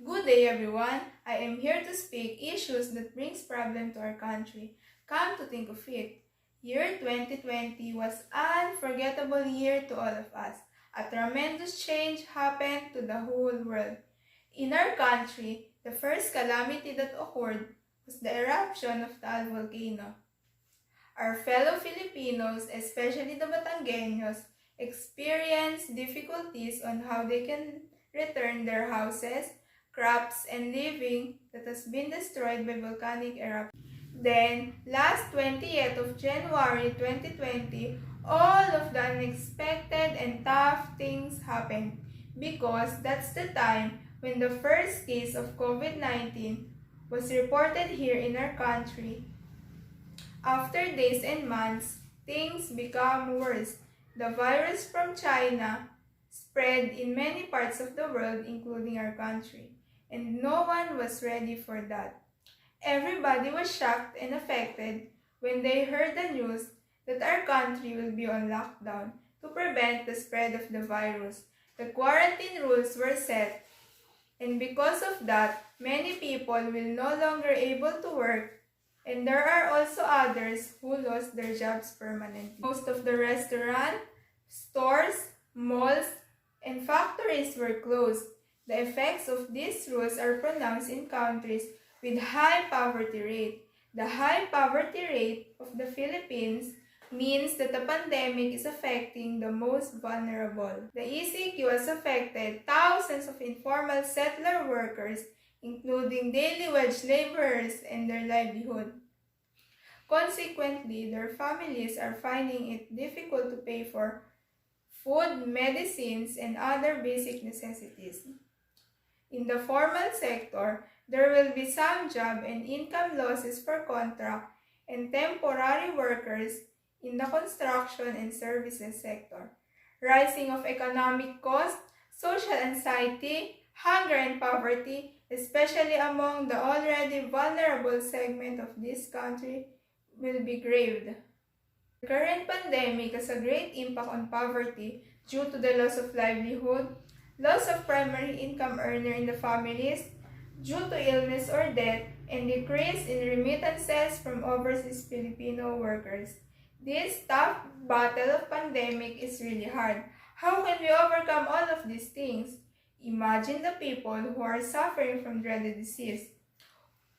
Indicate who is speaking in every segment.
Speaker 1: Good day everyone. I am here to speak issues that brings problem to our country. Come to think of it, year 2020 was unforgettable year to all of us. A tremendous change happened to the whole world. In our country, the first calamity that occurred was the eruption of Taal volcano. Our fellow Filipinos, especially the Batangueños, experienced difficulties on how they can return their houses, crops, and living that has been destroyed by volcanic eruption. Then, last 20th of January 2020, all of the unexpected and tough things happened because that's the time when the first case of COVID-19 was reported here in our country. After days and months, things become worse. The virus from China spread in many parts of the world, including our country, and no one was ready for that. Everybody was shocked and affected when they heard the news that our country will be on lockdown to prevent the spread of the virus. The quarantine rules were set, and because of that, many people will no longer able to work, and there are also others who lost their jobs permanently. Most of the restaurants, stores, malls, and factories were closed. The effects of these rules are pronounced in countries with high poverty rate. The high poverty rate of the Philippines means that the pandemic is affecting the most vulnerable. The ECQ has affected thousands of informal settler workers, including daily wage laborers and their livelihood. Consequently, their families are finding it difficult to pay for food, medicines, and other basic necessities. In the formal sector, there will be some job and income losses for contract and temporary workers in the construction and services sector. Rising of economic costs, social anxiety, hunger and poverty, especially among the already vulnerable segment of this country, will be grave. The current pandemic has a great impact on poverty due to the loss of livelihood, loss of primary income earner in the families due to illness or death, and decrease in remittances from overseas Filipino workers. This tough battle of pandemic is really hard. How can we overcome all of these things? Imagine the people who are suffering from dreaded disease,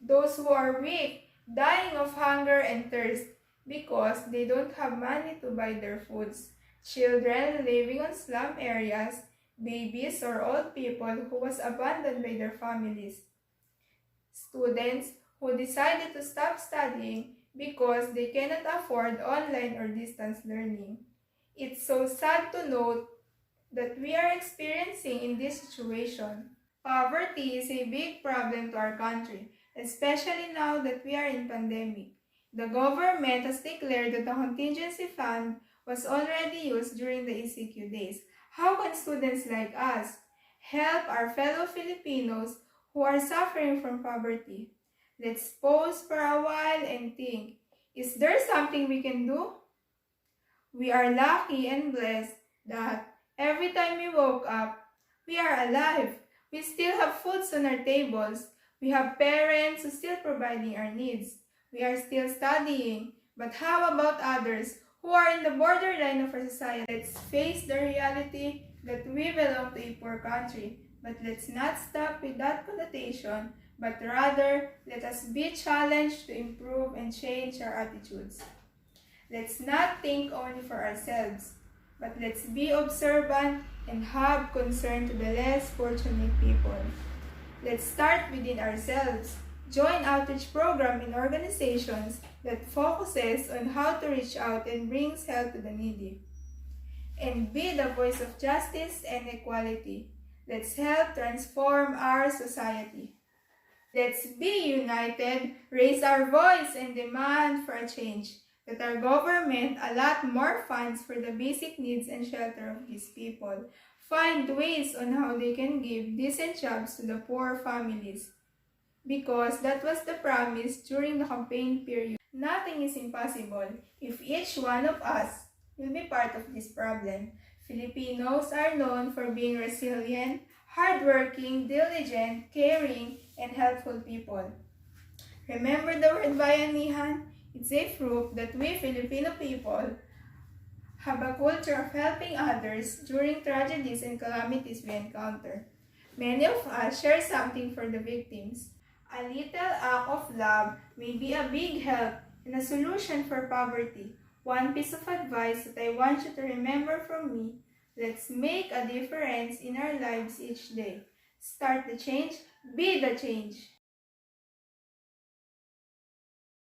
Speaker 1: those who are weak, dying of hunger and thirst because they don't have money to buy their foods, children living on slum areas, babies or old people who was abandoned by their families, students who decided to stop studying because they cannot afford online or distance learning. It's so sad to note that we are experiencing in this situation. Poverty is a big problem to our country, especially now that we are in pandemic. The government has declared that the contingency fund was already used during the ECQ days. How can students like us help our fellow Filipinos who are suffering from poverty? Let's pause for a while and think, is there something we can do? We are lucky and blessed that every time we woke up, we are alive. We still have foods on our tables. We have parents who still providing our needs. We are still studying. But how about others who are in the borderline of our society? Let's face the reality that we belong to a poor country. But let's not stop with that connotation, but rather let us be challenged to improve and change our attitudes. Let's not think only for ourselves, but let's be observant and have concern to the less fortunate people. Let's start within ourselves. Join outreach program in organizations that focuses on how to reach out and brings help to the needy. And be the voice of justice and equality. Let's help transform our society. Let's be united, raise our voice, and demand for a change. That our government allot more funds for the basic needs and shelter of these people. Find ways on how they can give decent jobs to the poor families. Because that was the promise during the campaign period. Nothing is impossible if each one of us will be part of this problem. Filipinos are known for being resilient, hardworking, diligent, caring, and helpful people. Remember the word bayanihan? It's a proof that we Filipino people have a culture of helping others during tragedies and calamities we encounter. Many of us share something for the victims. A little act of love may be a big help and a solution for poverty. One piece of advice that I want you to remember from me: let's make a difference in our lives each day. Start the change, be the change.